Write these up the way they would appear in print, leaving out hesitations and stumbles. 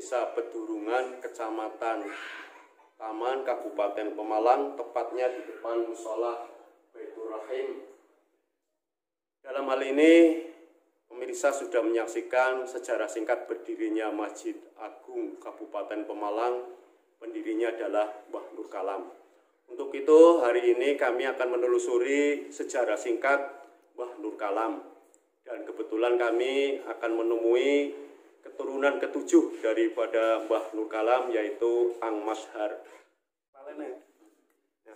Desa Pedurungan, Kecamatan Taman, Kabupaten Pemalang, tepatnya di depan Musola Baitur Rahim. Dalam hal ini, pemirsa sudah menyaksikan sejarah singkat berdirinya Masjid Agung Kabupaten Pemalang. Pendirinya adalah Mbah Nur Kalam. Untuk itu, hari ini kami akan menelusuri sejarah singkat Mbah Nur Kalam. Dan kebetulan kami akan menemui keturunan ketujuh daripada Mbah Nur Kalam, yaitu Ang Mashar.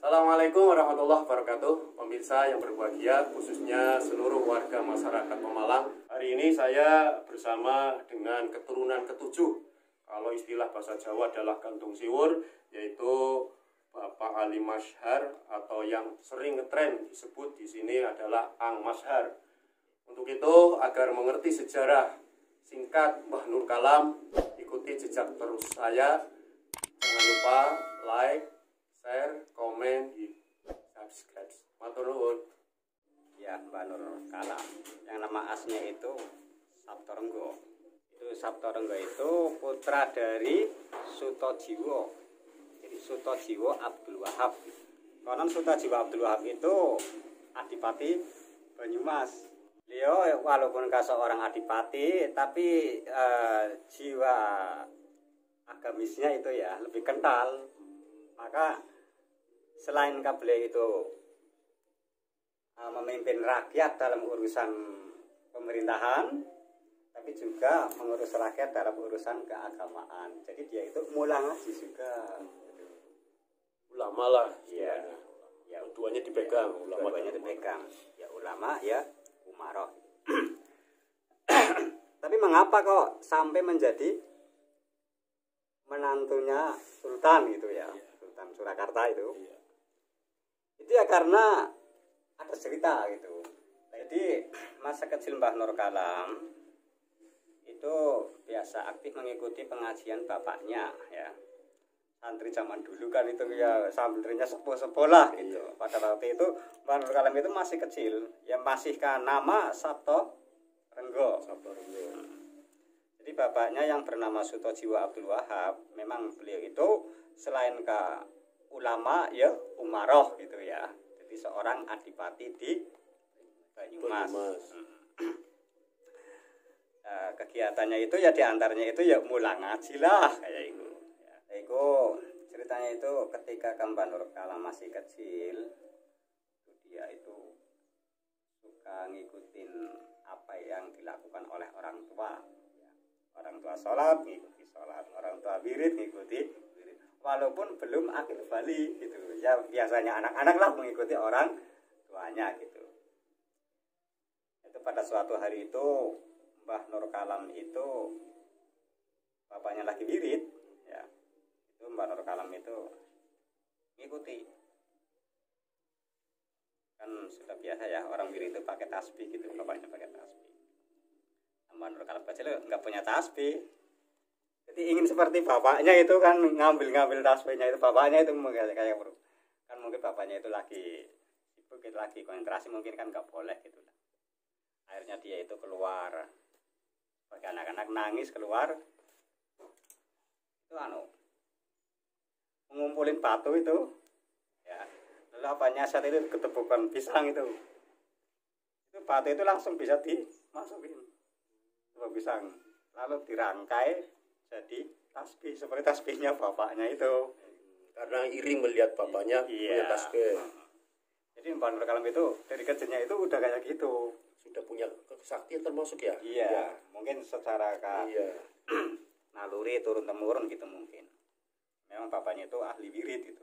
Assalamualaikum warahmatullahi wabarakatuh. Pemirsa yang berbahagia, khususnya seluruh warga masyarakat Pemalang. Hari ini saya bersama dengan keturunan ketujuh. Kalau istilah bahasa Jawa adalah gantung siwur, yaitu Bapak Ali Mashar, atau yang sering ngetren disebut di sini adalah Ang Mashar. Untuk itu, agar mengerti sejarah singkat Mbah Nur Kalam, ikuti jejak terus saya. Jangan lupa like, share, komen, subscribe. Matur nuwun. Ya, Mbah Nur Kalam. Yang nama aslinya itu Sabtorenggo. Sabtorenggo itu putra dari Sutojiwo. Jadi Sutojiwo Abdul Wahab. Konon Sutojiwo Abdul Wahab itu adipati Banyumas. Beliau walaupun seorang adipati, tapi jiwa agamisnya itu ya lebih kental. Maka selain beliau itu memimpin rakyat dalam urusan pemerintahan, tapi juga mengurus rakyat dalam urusan keagamaan. Jadi dia itu mulai ngaji juga. Ulama lah. Iya. Ya, duanya dipegang. Duanya dipegang. Ya ulama, ya umaroh. Tapi mengapa kok sampai menjadi menantunya Sultan gitu ya? Sultan Surakarta itu. Itu ya karena ada cerita gitu. Jadi masa kecil Mbah Nur Kalam itu biasa aktif mengikuti pengajian bapaknya ya. Santri zaman dulu kan itu ya santrinya sepuh-sepuh lah gitu. Pada waktu itu Mbah Nur Kalam itu masih kecil, ya masihkan nama Sabtorenggo. Jadi bapaknya yang bernama Sutojiwo Abdul Wahab, memang beliau itu selain ke ulama ya umaroh gitu ya. Jadi seorang adipati di Banyumas. Kegiatannya itu ya diantaranya itu ya mulang ngaji lah kayak itu. Itu ceritanya itu ketika Mbah Nur Kalam masih kecil, dia itu suka ngikutin apa yang dilakukan oleh orang tua. Orang tua sholat ngikuti sholat, orang tua wirid ngikuti wirid. Walaupun belum akil bali gitu, ya biasanya anak-anak lah mengikuti orang tuanya gitu. Itu pada suatu hari itu Mbah Nur Kalam itu bapaknya lagi wirid, ya. Itu Mbah Nur Kalam itu ngikuti. Kan sudah biasa ya orang wirid itu pakai tasbih gitu, bapaknya pakai tasbih. Mbah Nur Kalam kecil nggak punya tasbih. Jadi ingin seperti bapaknya itu kan ngambil tasbihnya itu, bapaknya itu kayak bro. Kan mungkin bapaknya itu lagi sibuk gitu, lagi konsentrasi mungkin kan nggak boleh gitu lah. Akhirnya dia itu keluar, bagi anak-anak nangis keluar, itu mengumpulin batu itu, ya. Lalu apanya saat itu ketepukan pisang itu batu itu langsung bisa dimasukin ke pisang, lalu dirangkai jadi tasbih seperti tasbihnya bapaknya itu. Karena iring melihat bapaknya punya tasbih. Jadi Mbah Nur Kalam itu dari kecilnya itu udah kayak gitu. Sudah punya kesaktian termasuk ya? Iya. Mungkin secara naluri turun-temurun gitu mungkin. Memang bapaknya itu ahli wirid gitu.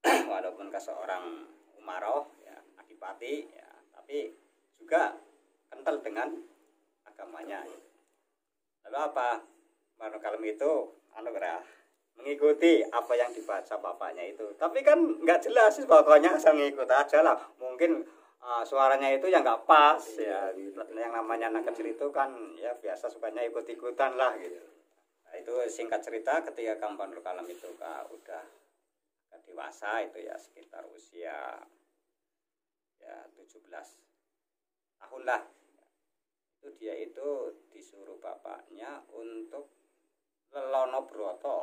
Walaupun seorang umaroh ya, adipati ya, tapi juga kental dengan agamanya. Lalu apa? Mbah Nur Kalam itu mengikuti apa yang dibaca bapaknya itu. Tapi kan nggak jelas sih, pokoknya asal ngikut aja lah. Mungkin suaranya itu ya nggak pas ya. Yang namanya anak kecil itu kan ya biasa sukanya ikut-ikutan lah gitu. Nah, itu singkat cerita ketika Mbah Nur Kalam itu udah dewasa itu ya sekitar usia ya 17 tahun lah. Itu dia itu disuruh bapaknya untuk lelono broto.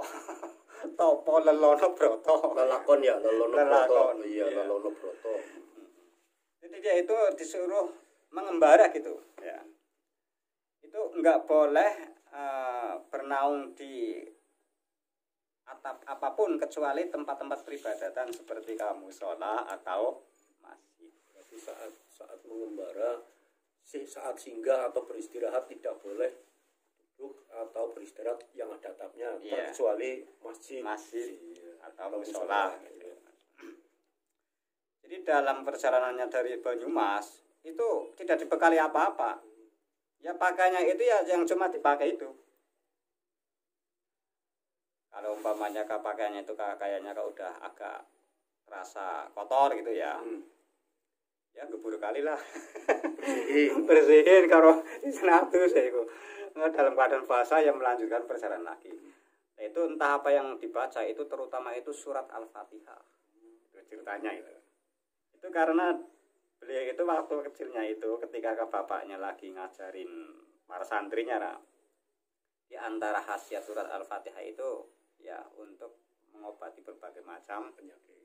Topo lelono broto. Lelakon ya, lelono broto. Lelakon, Iya, iya. lelono broto. Jadi dia itu disuruh mengembara gitu ya. Itu enggak boleh bernaung di atap apapun kecuali tempat-tempat peribadatan seperti musola atau masjid. Berarti saat mengembara, saat singgah atau beristirahat tidak boleh duduk atau beristirahat yang ada atapnya, Iya. kecuali masjid. Masjid atau musola gitu. Jadi dalam perjalanannya dari Banyumas itu tidak dibekali apa-apa. Ya pakainya itu ya yang cuma dipakai itu. Kalau umpamanya pakaiannya itu kayaknya kalau udah agak terasa kotor gitu ya. Ya gebur kali lah. Bersihin kalau senatus ya itu. Dalam keadaan basah yang melanjutkan perjalanan lagi. Nah, itu entah apa yang dibaca itu terutama itu surat Al-Fatihah. Itu ceritanya itu. Itu karena beliau itu waktu kecilnya itu ketika bapaknya lagi ngajarin para santrinya nah, di antara khasiat surat Al-Fatihah itu ya untuk mengobati berbagai macam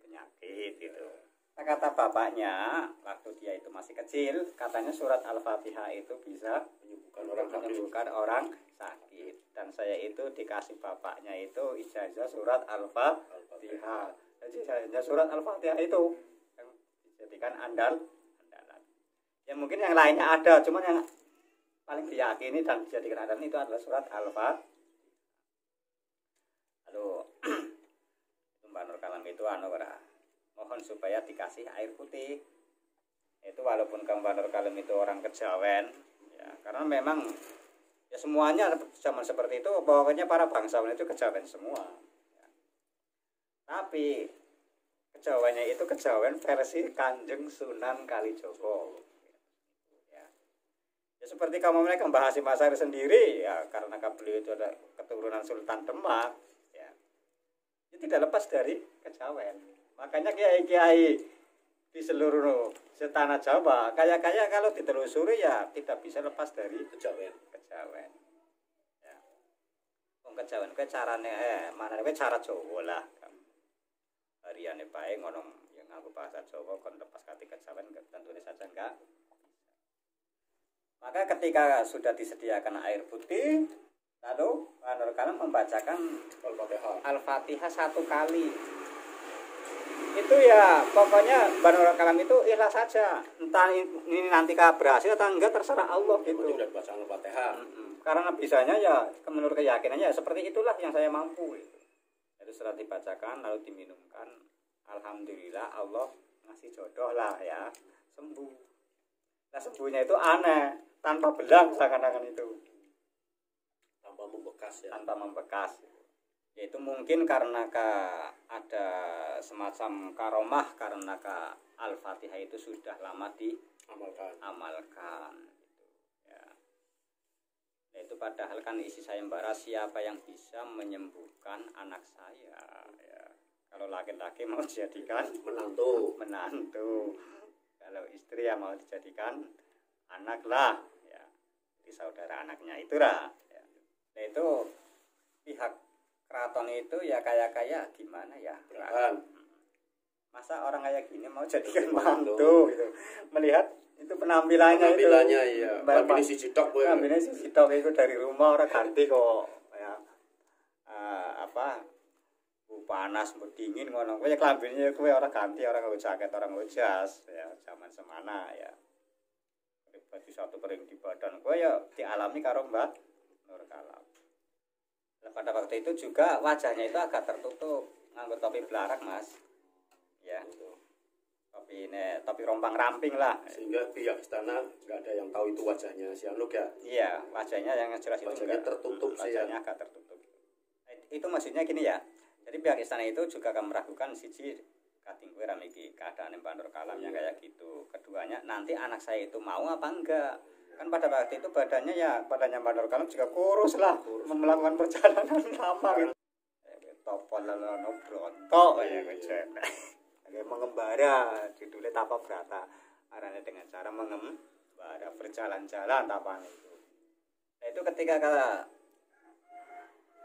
penyakit gitu. Kata bapaknya waktu dia itu masih kecil katanya surat Al-Fatihah itu bisa menyembuhkan orang sakit dan saya itu dikasih bapaknya itu ijazah surat Al-Fatihah. Jadi ijazah surat Al-Fatihah itu yang dijadikan andalan. Ya mungkin yang lainnya ada, cuman yang paling diyakini dan dijadikan andalan itu adalah surat Al-Fatihah. Lalu Mbak Nur Kalam itu mohon supaya dikasih air putih. Itu walaupun Mbak Nur Kalam itu orang kejawen, ya karena memang ya semuanya zaman seperti itu, pokoknya para bangsawan itu kejawen semua. Ya. Tapi kejawennya itu kejawen versi Kanjeng Sunan Kalijogo. Ya seperti kamu mereka Mbah Hasyim Asy'ari sendiri, ya karena beliau itu ada keturunan Sultan Demak, ya tidak lepas dari kejawen. Makanya kiai-kiai di seluruh setanah Jawa kaya-kaya kalau ditelusuri ya tidak bisa lepas dari kejawen. Ya. Kejawen kuwi carane manane cara Jawa lah. Hariane bae ngono yang nganggo bahasa Jawa kon lepas kati kejawen tentunya saja enggak. Maka ketika sudah disediakan air putih lalu Nur Kalam membacakan Al-Fatihah 1 kali. Itu ya pokoknya Nur Kalam itu ikhlas saja. Entah ini nanti berhasil atau enggak terserah Allah gitu. Sudah baca Al-Fatihah. Karena bisanya ya menurut keyakinannya ya seperti itulah yang saya mampu gitu. Itu setelah dibacakan lalu diminumkan. Alhamdulillah Allah ngasih jodoh lah ya, sembuh. Nah sembuhnya itu aneh, tanpa belang seakan-akan itu. Tanpa membekas ya. Tanpa membekas. Yaitu mungkin karena ada semacam karomah karena Al-Fatihah itu sudah lama diamalkan gitu. Ya. Itu padahal kan isi sayembara siapa yang bisa menyembuhkan anak saya ya. Kalau laki-laki mau dijadikan menantu. Kalau istri ya mau dijadikan anak lah ya. Di saudara anaknya itu lah ya. Nah itu pihak keraton itu ya kaya-kaya gimana ya? Masa orang kayak gini mau jadikan mantu gitu. Melihat itu penampilannya itu. Iya. Lambene siji tok kowe. Lambene siji tok itu dari rumah ora ganti kok. Ya. Panas, dingin ngono. Kowe lambene kowe ora ganti, ora nggo jaket, ora nggo jas ya zaman semana ya. Baju satu kering di badan kowe ya dialami karo Mbak Nur Kalam. Pada waktu itu juga wajahnya itu agak tertutup, nganggo topi belarak mas, ya, topi rompang ramping lah. Sehingga pihak istana nggak ada yang tahu itu wajahnya si Anuk ya. Iya, wajahnya yang jelas itu wajahnya tertutup sih ya. Wajahnya agak tertutup. Itu maksudnya gini ya. Jadi pihak istana itu juga akan meragukan siji kating kowe ra miki keadaan Mbak Nur Kalam yang kayak gitu. Keduanya nanti anak saya itu mau apa enggak? Kan pada waktu itu badannya Mbak Nur Kalam juga kurus lah, melakukan perjalanan lama gitu. Topol lelono bronto kayak gitu. Kayak mengembara, judulnya Tapa Brata. Arahnya dengan cara mengembara, berjalan-jalan tapane itu. Nah itu ketika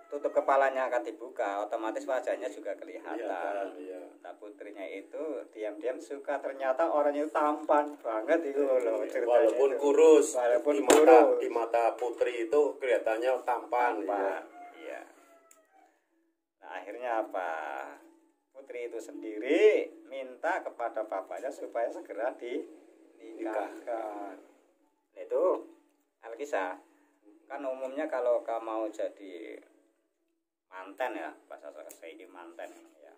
tutup kepalanya akan dibuka, otomatis wajahnya juga kelihatan. Iya. Nah, putrinya itu diam-diam suka, ternyata orangnya itu tampan banget itu loh ceritanya. Walaupun itu. kurus, Walaupun di mata putri itu kelihatannya tampan. Iya. Nah, akhirnya apa? Putri itu sendiri minta kepada bapaknya supaya segera dinikahkan. Itu Alkisah. Kan umumnya kalau kamu mau jadi manten ya, bahasa saya ini manten ya.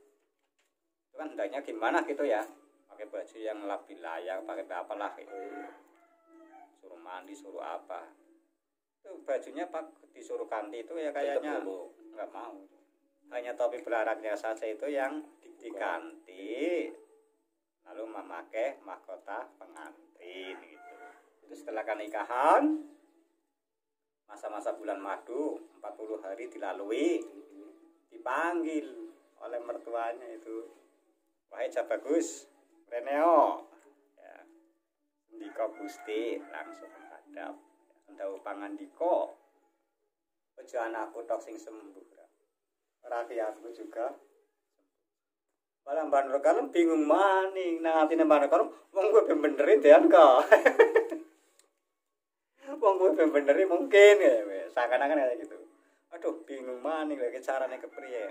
Itu kan hendaknya gimana gitu ya, pakai baju yang lebih layak, pakai apalah gitu. Suruh mandi, suruh apa. Itu bajunya disuruh ganti itu ya kayaknya nggak mau. Hanya topi belaraknya saja itu yang diganti, lalu memakai mahkota pengantin gitu. Itu setelah nikahan, masa-masa bulan madu 40 hari dilalui, dipanggil oleh mertuanya itu, wahai Jabagus Reneo ya, ndika Gusti langsung menghadap ndawuh pangandika, aja anakku tok sing sembuh, rakyatku juga. Malah Mbak Nur Kalem bingung maning, nah atine Mbak Nur Kalem wong kowe benerin dean kok. Wong kowe benerin mungkin ya, seakan-akan kayak gitu. Aduh, bingung maning lagi carane kepriye.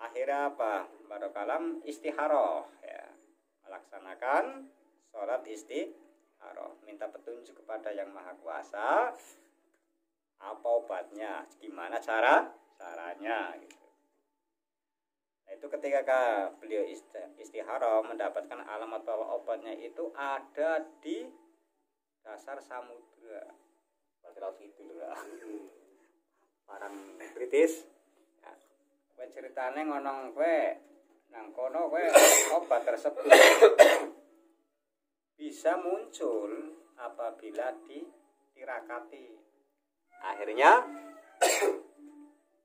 Akhirnya apa? Mbak Nur Kalem istikharah ya, melaksanakan sholat istikharah, minta petunjuk kepada Yang Maha Kuasa apa obatnya, gimana caranya gitu. Nah, itu ketika beliau istikharah mendapatkan alamat bahwa obatnya itu ada di dasar samudra. Berarti laut itu lah. Parang British. Ya, kowe ceritane ngonong kowe nang kono kowe obat tersebut bisa muncul apabila ditirakati. Akhirnya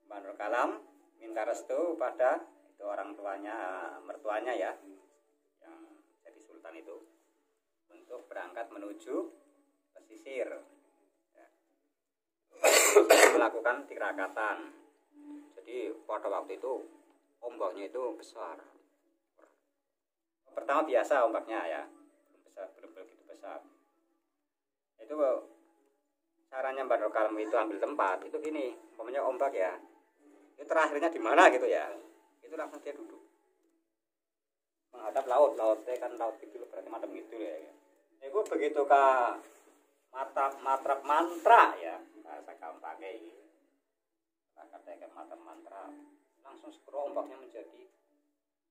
Mbak Nur Kalem minta restu pada itu orang tuanya, mertuanya ya, yang jadi sultan itu, untuk berangkat menuju pesisir ya, melakukan tirakatan. Jadi pada waktu itu ombaknya itu besar. Pertama biasa ombaknya ya, belum begitu besar. Itu caranya Mbak Nur Kalem itu ambil tempat itu gini, umpamanya ombak ya, itu terakhirnya di mana gitu ya, itu langsung dia duduk menghadap lautnya kan laut gitu berarti macam gitu ya. Itu begitu ke matrap mantra ya, bahasa gampangnya ini kata matrap mantra, langsung segera ombaknya menjadi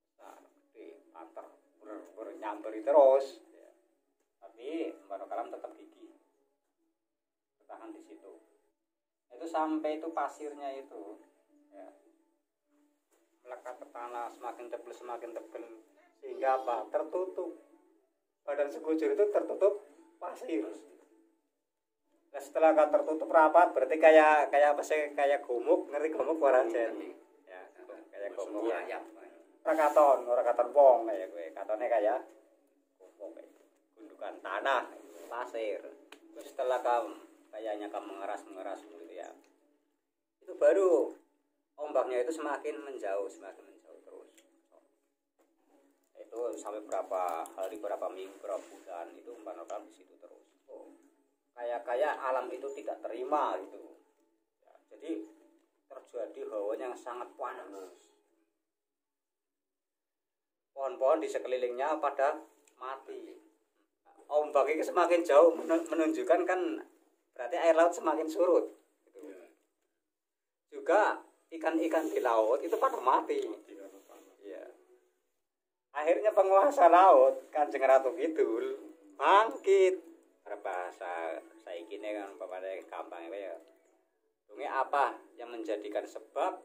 besar, gede, antar bernyamberi terus ya. Tapi Mbak Nur Kalem tetap gigih bertahan di situ. Itu sampai itu pasirnya itu ya, melekat ke tanah semakin tebal sehingga apa? Tertutup. Badan sekujur itu tertutup pasir. Nah, setelah tertutup rapat berarti kayak apa sih, kayak gumuk, ngerti gumuk warajen. Ya, kayak gumuk ya. Ora katon wong kayak kowe. Katone kayak gumuk kayak gundukan tanah, pasir. Terus setelah kayaknya mengeras gitu ya. Itu baru ombaknya itu semakin menjauh terus. Itu sampai berapa hari, berapa minggu, berapa bulan itu Mbak Nur Kalem di situ terus. Kayak alam itu tidak terima gitu. Ya, jadi terjadi hawa yang sangat panas. Pohon-pohon di sekelilingnya pada mati. Ombak itu semakin jauh menunjukkan kan berarti air laut semakin surut. Gitu. Juga ikan-ikan di laut itu pada mati. Ya. Akhirnya penguasa laut Kanjeng Ratu Kidul bangkit. Bahasa saiki ini kan pokoknya gampang ya. Ini apa yang menjadikan sebab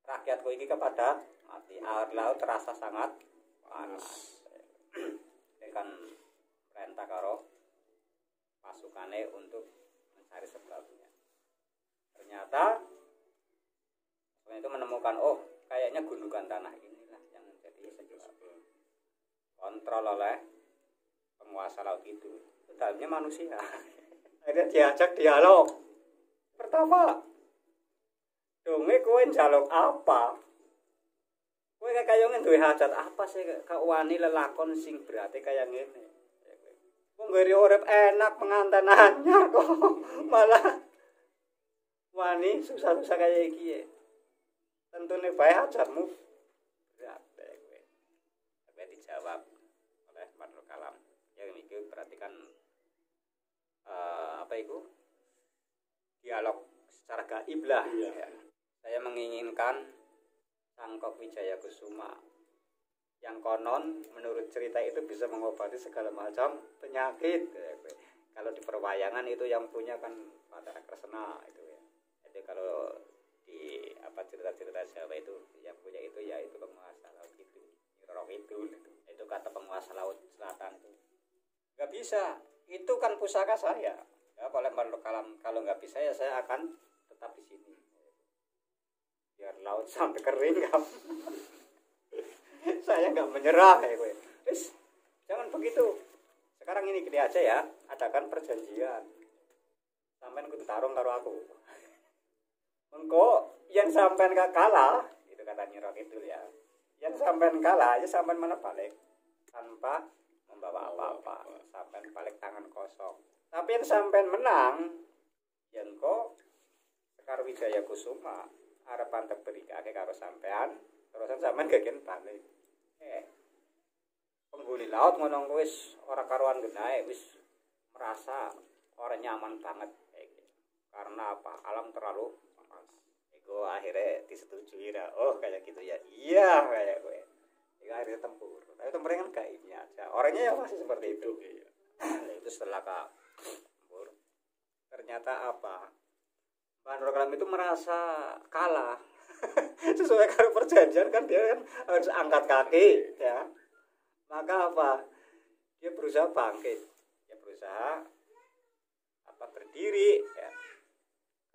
rakyatku ini kepada mati? Air laut terasa sangat panas. Ini kan perintah karo pasukannya untuk mencari sebabnya. Ternyata itu menemukan kayaknya gundukan tanah inilah yang menjadi sebab. Kontrol oleh penguasa laut itu dalamnya manusia. Akhirnya diajak dialog. pertama donge kowe njaluk apa? Kowe kaya duwe hajat apa sih kok wani lelakon sing berarti kaya ngene. Wong ngeri urip enak pengantin anyar kok malah wani susah-susah kaya iki ya. Tentune bae hajatmu berat kowe. Tapi dijawab oleh Badrul Kalam. Ya iki perhatikan apa itu? Dialog secara gaib lah. Ya. Saya menginginkan Sangkok Wijaya Kusuma yang konon menurut cerita itu bisa mengobati segala macam penyakit. Kalau di perwayangan itu yang punya kan Bathara Kresna itu ya. Jadi kalau di apa cerita-cerita Jawa itu yang punya itu ya itu penguasa laut itu, Roro Kidul itu kata penguasa laut selatan itu. Gak bisa, itu kan pusaka saya. Ya, kalau nggak bisa ya saya akan tetap di sini. Biar laut sampai kering kan. Saya nggak menyerah ya gue. Terus jangan begitu. Sekarang ini gini aja ya, adakan perjanjian. Sampean kudu tarung karo aku. Engko yang sampean gak kalah, itu kata Nyi Roro Kidul ya. Yang sampean kalah, ya sampean mana balik tanpa membawa apa-apa. Sampean balik tangan kosong. Tapi yang sampean menang, ya engko Sekar Wijaya Kusuma arepan teberikake karo sampean, terusan sampean gegen balik. Penghuni laut ngono wis ora karuan genahe, wis merasa ora nyaman banget karena apa? Alam terlalu panas. Iku akhirnya disetujui lah. Oh kayak gitu ya. Iya kayak gue. Iku akhirnya tempur. Tapi tempurnya kan gaibnya aja. Orangnya ya masih seperti itu. Nah, itu setelah tempur, ternyata apa? Badrul Kalam itu merasa kalah. Sesuai dengan perjanjian kan dia kan harus angkat kaki ya. Maka apa? Dia berusaha bangkit. Dia berusaha apa berdiri ya.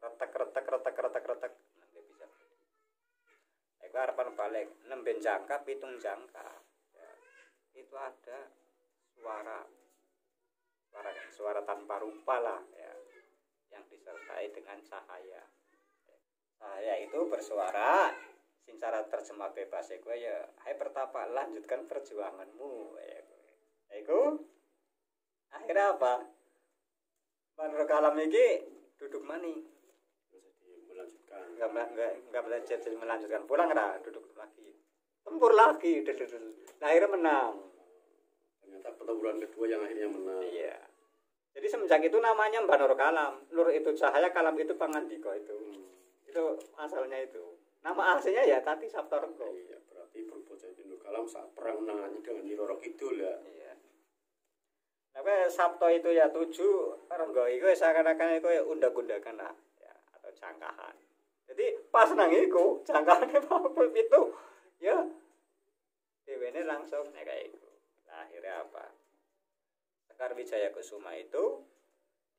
Retak. Nanti bisa. Iku harapan balik nemben jangka pitung jangka. Ya. Itu ada suara tanpa rupa lah ya. Yang disertai dengan cahaya. Cahaya itu bersuara secara terjemah bebas ya, hai pertapa lanjutkan perjuanganmu ya. Iku akhirnya apa? Badrul Kalam iki duduk mani. Jadi melanjutkan pulang dah duduk lagi. Tempur lagi. Nah, akhirnya menang. Ternyata pertempuran kedua yang akhirnya menang. Iya. Jadi semenjak itu namanya Badrul Kalam. Nur itu cahaya, kalam itu pangandika itu. Itu asalnya itu. Nama aslinya ya Tati Saptarengga. Iya, berarti perbuatan Badrul Kalam saat perang menangani dengan Nyi Roro Kidul ya. Iya. Nah, Sabto itu ya 7, Rengga itu seakan-akan itu ya undak-undakan lah ya, atau jangkahan. Jadi pas nang iku jangkahannya apa itu ya dewene langsung kayak itu. Nah, akhirnya apa? Sekar Wijaya Kusuma itu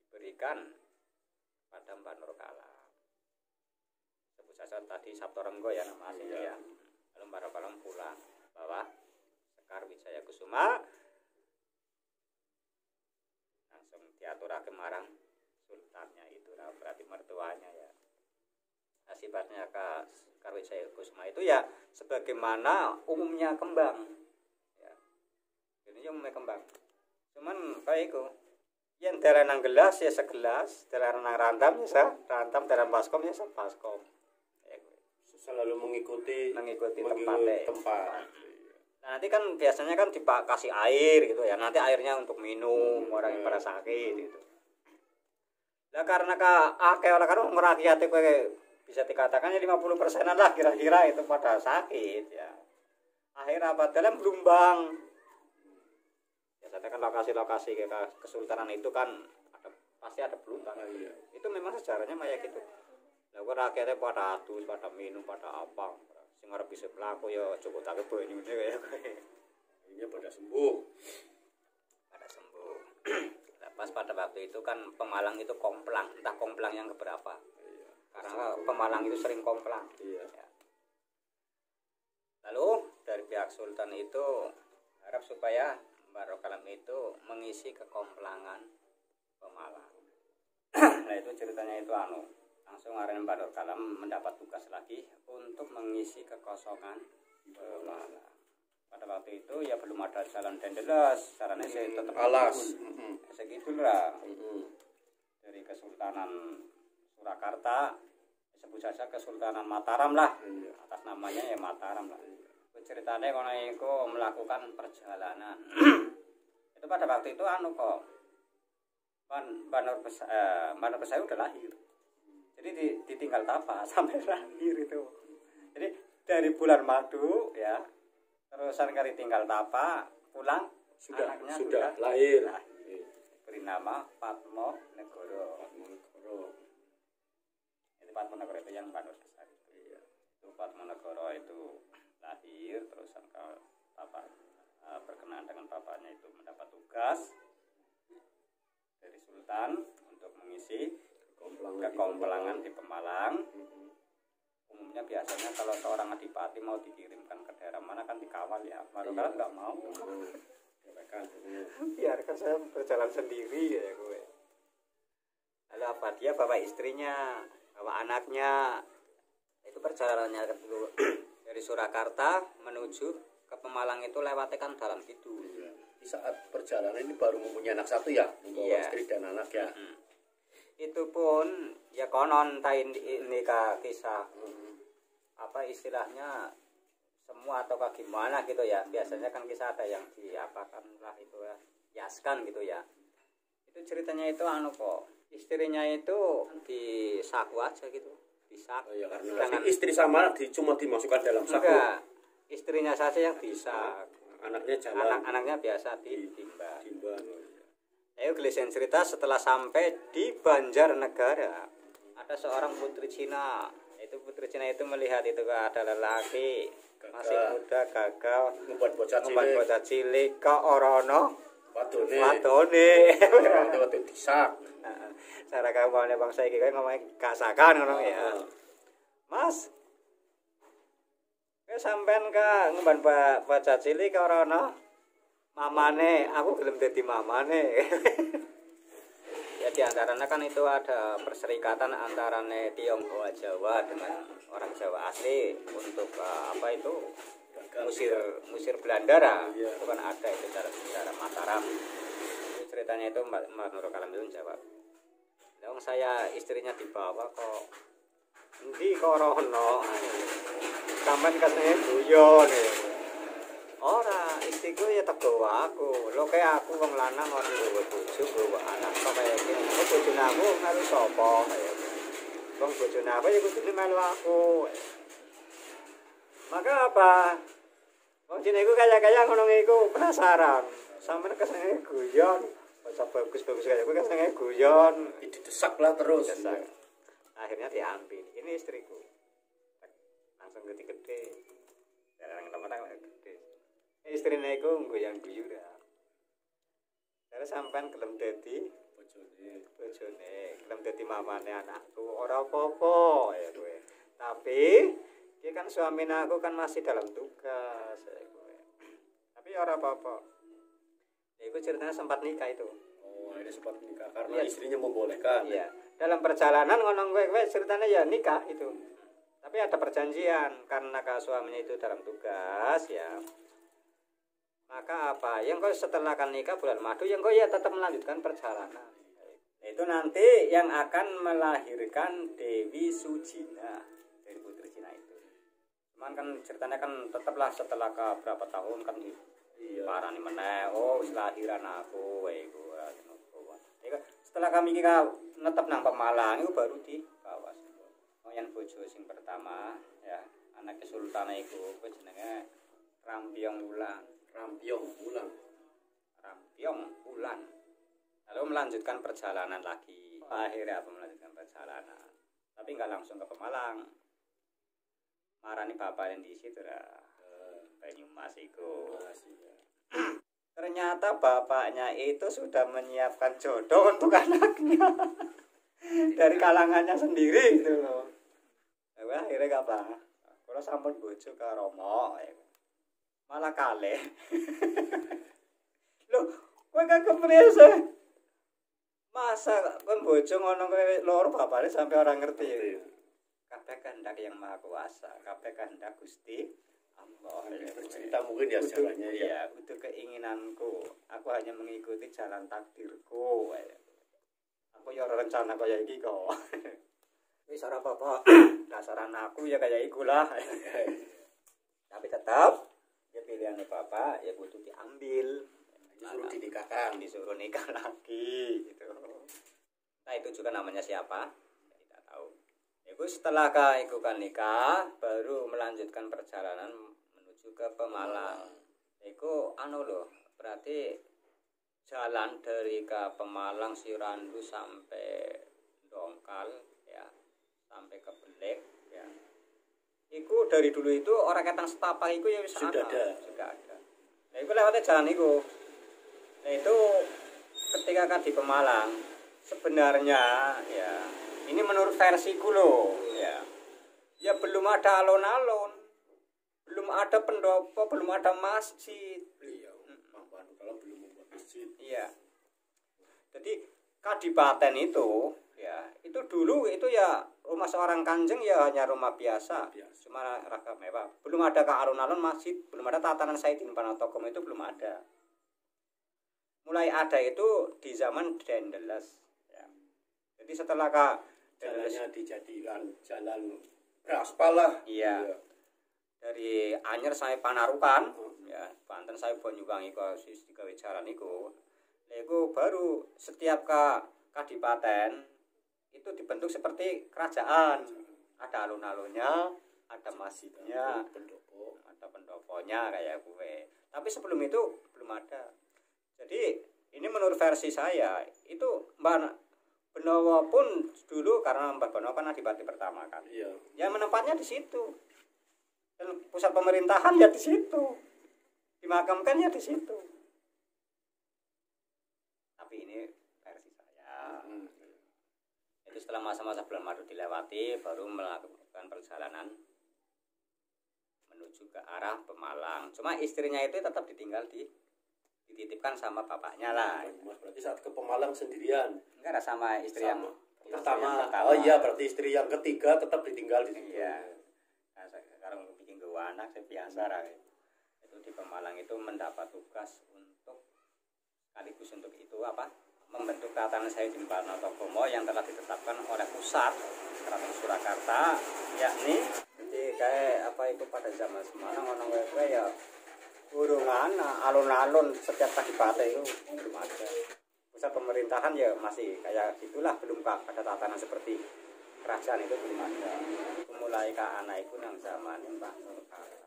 diberikan pada Badrul Kalam. Saja tadi Saptarengga ya nama aslinya ya. Lalu Badrul Kalam pulang bahwa Sekar Wijaya Kusuma langsung diaturake marang sultannya itu lah, berarti mertuanya ya. Akibatnya Sekar Wijaya Kusuma itu ya sebagaimana umumnya kembang ya. Ini umumnya kembang. Cuman kayak itu yang dalam gelas ya segelas, dalam rantam ya rantam, dalam baskom ya baskom. Selalu mengikuti tempat. Nah, nanti kan biasanya kan dikasih air gitu ya. Nanti airnya untuk minum orang yang pada sakit gitu. Nah, karena akeh orang kan merakyat kowe bisa dikatakan ya 50% lah kira-kira itu pada sakit ya. Akhirnya apa? Dalam Blumbang. Biasanya kan lokasi-lokasi kayak kesultanan itu kan pasti ada Blumbang. Iya. Itu memang sejarahnya kayak gitu. Lah kok rakyatnya pada adus, pada minum, pada apa. Sing arep bisa mlaku ya cukup tak banyune kaya kowe. Akhirnya pada sembuh. Nah, pas pada waktu itu kan Pemalang itu komplang, entah komplang yang keberapa. Iya. Karena Pemalang itu sering komplang. Iya. Ya. Lalu dari pihak sultan itu harap supaya Badrul Kalam itu mengisi kekomplangan Pemalang. Nah, itu ceritanya itu langsung Raden Mbah Nur Kalam mendapat tugas lagi untuk mengisi kekosongan pemalang. Pada waktu itu ya belum ada jalan dendeles, caranya saya tetap alas. Segitulah. Dari Kesultanan Surakarta, sebut saja Kesultanan Mataram lah, atas namanya ya Mataram lah. Ceritanya kono iku melakukan perjalanan. Itu pada waktu itu kok Mbah Nur Pesai udah lahir. Jadi ditinggal tapa sampai lahir itu. Jadi dari bulan madu ya, terusan kali tinggal tapa, pulang anaknya sudah lahir. Diberi nama Patmo Negoro. Itu Patmo Negoro itu yang Mbah Nur Pesai itu Patmo Negoro itu lahir, terusan ke papa berkenaan dengan bapaknya itu mendapat tugas dari Sultan untuk mengisi kekompelangan di Pemalang. Umumnya biasanya kalau seorang adipati mau dikirimkan ke daerah mana kan dikawal ya, baru kan nggak mau. Biarkan saya berjalan sendiri ya gue. Lalu apa dia bawa istrinya, bawa anaknya, itu perjalanannya dulu. Dari Surakarta menuju ke Pemalang itu lewatnya kan dalam kidul. Di saat perjalanan ini baru mempunyai anak satu ya, membawa istri dan anak ya. Itu pun ya konon ini kisah apa istilahnya semua atau gimana gitu ya. Biasanya kan kisah ada yang diapakan lah itu ya, hiaskan gitu ya. Itu ceritanya itu kok istrinya itu disaku aja gitu. Disak. Ya, karena istri sama cuma dimasukkan dalam saku. Enggak, istrinya saja yang disak. Anaknya jalan. Anaknya biasa ditimbang. Ayo gelesen cerita setelah sampai di Banjarnegara, ada seorang putri Cina. Itu putri Cina itu melihat itu ada lelaki masih muda gagah membuat bocah cilik ke orono wadone disak. Cara kawannya bangsa iki kowe ngomong kasakan ngono ya. Mas. Kowe sampean ka ngumban bocah cilik ka ora ana mamane, aku gelem dadi mamane. Ya di antaranya kan itu ada perserikatan antarane Tionghoa Jawa dengan orang Jawa asli untuk apa itu musir Belanda. Itu kan ada itu cara Mataram. Itu ceritanya itu Mbah Nur Kalam itu jawab. Dong saya istrinya dibawa kok endi kok rono sampean katanya guyon ora istriku ya teko aku lho kayak aku wong lanang ora nggawa bojo nggawa anak kok kaya iki bojone aku melu sapa kaya wong bojone aku ya kudu melu aku maka apa wong jenengku kaya ngono iku penasaran sampean kesane guyon bagus-bagus kayak gue kan sengaja guyon didesak lah terus. Akhirnya diambil. Ini istriku. Langsung gede-gede. Jarang teman-teman gede. Istrinya itu goyang-guyur ya. Terus sampean gelem dadi bojone, gelem dadi mamane anakku. Ora apa-apa ya kowe. Tapi dia kan suami aku kan masih dalam tugas ya kowe. Tapi ora apa-apa. Ya, itu ceritanya sempat nikah itu. Oh, ini sempat nikah karena istrinya membolehkan. Iya. Dalam perjalanan ngono kowe ceritanya ya nikah itu. Tapi ada perjanjian karena suaminya itu dalam tugas ya. Maka apa? Yang kau setelah kan nikah bulan madu yang kau ya tetap melanjutkan perjalanan. Itu nanti yang akan melahirkan Dewi Sujina dari putri Cina itu. Cuman kan ceritanya kan tetaplah setelah ke berapa tahun kan parani meneh wis lahiran aku wae iku setelah kami netep nang Pemalang itu baru dikawas yang bojo sing pertama ya anak Sultan iku jenenge Rampiong Ulan lalu melanjutkan perjalanan lagi akhirnya melanjutkan perjalanan tapi nggak langsung ke Pemalang marani bapak yang di situ lah Banyumas iku. Ternyata bapaknya itu sudah menyiapkan jodoh untuk anaknya dari kalangannya sendiri gitu loh. Nah, akhirnya apa? Kalau sampun bojo ke Romo, malah kalih. Loh, kowe gak kepriye Masa pembojo ngono kowe loro bapakne sampai orang ngerti ya. Kabeh kehendak yang Maha Kuasa, kabeh kehendak Gusti Allah. Bercerita mungkin ya sejarahnya ya. Iya, itu keinginanku. Aku hanya mengikuti jalan takdirku. Aku ya ora rencana kaya iki kok. Wis ora apa-apa. Dasaran aku ya kaya iku lah. Tapi tetap ya pilihannya bapak ya kudu diambil. Disuruh dinikahkan, disuruh nikah lagi gitu. Nah itu juga namanya siapa? Ya, tidak tahu. Itu setelah iku kan nikah baru melanjutkan perjalanan menuju ke Pemalang. Iku anu loh, berarti jalan dari ke Pemalang Sirandu sampai Dongkal ya, sampai ke Belek ya. Iku dari dulu itu orang Ketang Setapak iku ya sudah ada. Nah, iku lewatnya jalan iku. Nah itu ketika kan di Pemalang sebenarnya ya ini menurut versiku loh ya belum ada alun-alun, belum ada pendopo, belum ada masjid. Iya, kalau belum membuat masjid. Iya. Jadi Kadipaten itu ya itu dulu itu ya rumah seorang kanjeng ya hanya rumah biasa. Cuma raka mewah. Belum ada ke alun-alun masjid, belum ada tatanan Saidin Panatokom itu belum ada. Mulai ada itu di zaman Dendeles ya. Jadi setelah jalannya dijadikan jalan beraspal lah. Iya. Dari Anyer sampai Panarukan ya, Banten sampai Banyuwangi iku sis digawe jalan iku. Lha iku baru setiap kadipaten itu dibentuk seperti kerajaan. Ada alun-alunnya, ada masjidnya, ada pendoponya kayak gue. Tapi sebelum itu belum ada. Jadi ini menurut versi saya itu Mbah Benowo pun dulu karena Mbah Benowo kan adipati pertama kan. Iya. Ya menempatnya di situ. Dan pusat pemerintahan ya di situ. Dimakamkan ya di situ. Tapi ini versi saya. Itu setelah masa-masa bulan madu dilewati baru melakukan perjalanan menuju ke arah Pemalang. Cuma istrinya itu tetap dititipkan sama bapaknya lah. Berarti saat ke Pemalang sendirian. Enggak ada sama istri yang pertama. Oh iya, berarti istri yang ketiga tetap ditinggal di situ. Iya. Nah, sekarang bikin dua anak saya biasa lah. Itu di Pemalang itu mendapat tugas untuk sekaligus untuk itu apa? Membentuk Tatanan Saidin Panatokomo yang telah ditetapkan oleh pusat Keraton Surakarta, yakni jadi kayak apa itu pada zaman Semarang orang kayak ya urungan alun-alun setiap kadipaten itu belum ada. Pusat pemerintahan ya masih kayak gitulah, belum ada tatanan seperti kerajaan itu belum ada. Mulai ke anak itu nang zaman Mbah Nur Kala.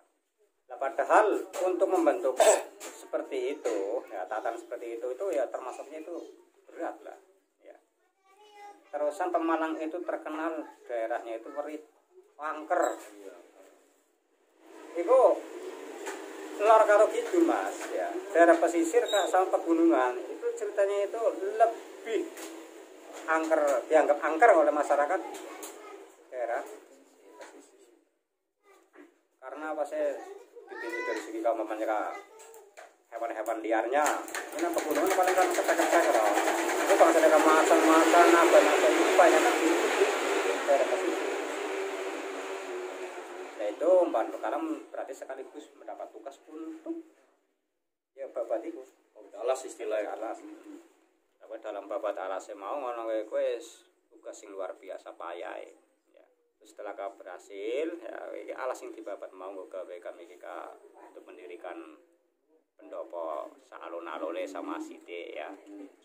Nah, padahal untuk membentuk seperti itu, ya tatanan seperti itu ya termasuknya itu berat lah. Ya. Terusan Pemalang itu terkenal daerahnya itu werit, angker. Itu lor karo gitu mas ya, daerah pesisir sama pegunungan itu ceritanya itu lebih angker, dianggap angker oleh masyarakat daerah pesisir. Karena apa saya dipilih dari segi keamamannya hewan-hewan liarnya, ini pegunungan paling kan ketek-ketek loh. Itu kalau ada kemasan-masan apa-apa itu banyak kan di daerah pesisir. Itu Mbah Nur Kala berarti sekaligus mendapat tugas untuk ya babat itu alas istilahnya alas. Tapi dalam babat alas mau ngono kowe tugas yang luar biasa payahe ya. Terus setelah berhasil ya iki alas yang dibabat mau gawe kami untuk mendirikan pendopo saalun-alune sama sithik ya.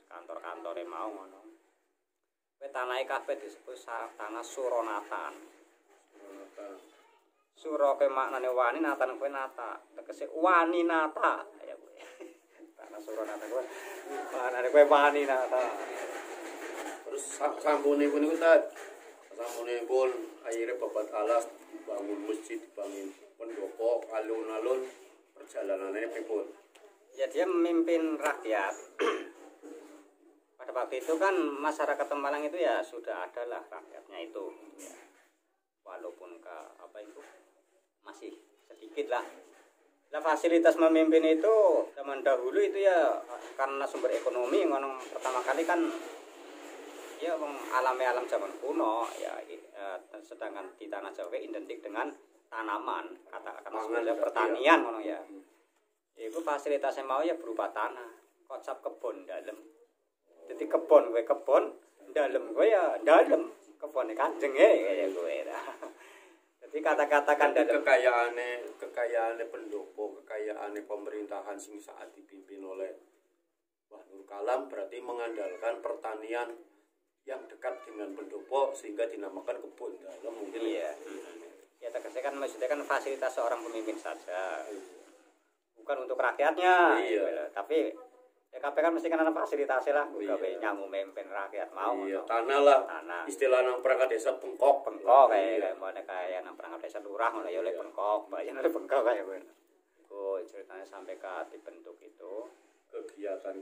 Kantor-kantore mau ngono. Kowe tanahe kabeh disebut tanah Suronatan. Suro ke maknane wani, natan kowe nata. Tegese wani nata kaya kowe. Tanah suro nata kowe. Maknane kowe wani nata. Terus sampunipun niku ta. Sampunipun akhirnya babat alas dibangun masjid, dibangun pendopo, alun-alun, perjalanannya pripun? Ya dia memimpin rakyat. Pada waktu itu kan masyarakat Pemalang itu ya sudah ada lah rakyatnya itu ya. Walaupun apa itu masih sedikit lah. Nah, fasilitas memimpin itu zaman dahulu itu ya karena sumber ekonomi ngono pertama kali kan ya alam zaman kuno ya, sedangkan di tanah Jawa identik dengan tanaman, katakan sebenarnya pertanian ngono ya. Iku fasilitasnya mau ya berupa tanah, kocap kebon dalem. Jadi kebon dalem gue ya dalem, kebone kanjeng ya gue. Jadi kata-katakan dalem kekayaane pendopo, kekayaane pemerintahan sing saat dipimpin oleh Mbah Nur Kalam berarti mengandalkan pertanian yang dekat dengan pendopo sehingga dinamakan kebun dalem mungkin. Iya. Ya tegasnya kan maksudnya kan fasilitas seorang pemimpin saja. Bukan untuk rakyatnya. Iya. Tapi DKP kan mesti kan ada fasilitasnya lah. Gawe nyamu memimpin rakyat mau. Iya, tanah lah. Istilah nang perangkat desa bengkok kayak mana kayak nang perangkat desa lurah ngono ya oleh bengkok, bayan oleh bengkok kayak ngono. Oh, ceritanya sampai ke dibentuk itu kegiatan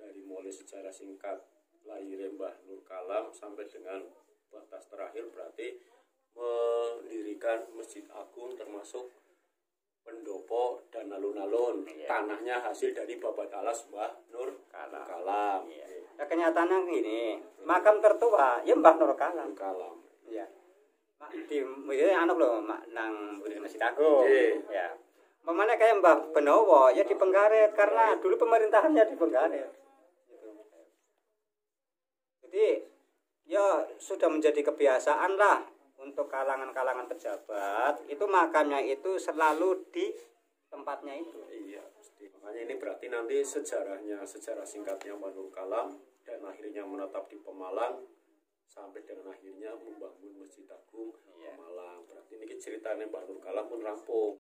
dari mulai sejarah singkat lahir Mbah Nur Kalam sampai dengan batas terakhir berarti mendirikan Masjid Agung termasuk pendopo dan alun-alun. Tanahnya hasil dari babat alas Mbah Nur Kalam. Iya. Ya, kenyataannya gini, makam tertua ya Mbah Nur Kalam. Iya. Di anak loh nang Masjid Agung. Ya. Memangnya kayak Mbah Benowo ya di Penggaret karena dulu pemerintahannya di Penggaret. Gitu. Jadi ya sudah menjadi kebiasaan lah untuk kalangan-kalangan pejabat itu makamnya itu selalu di tempatnya itu. Iya, pasti. Makanya ini berarti nanti sejarah singkatnya Mbah Nur Kalam dan akhirnya menetap di Pemalang sampai dengan akhirnya membangun Masjid Agung Pemalang. Berarti ini ceritanya Mbah Nur Kalam pun rampung.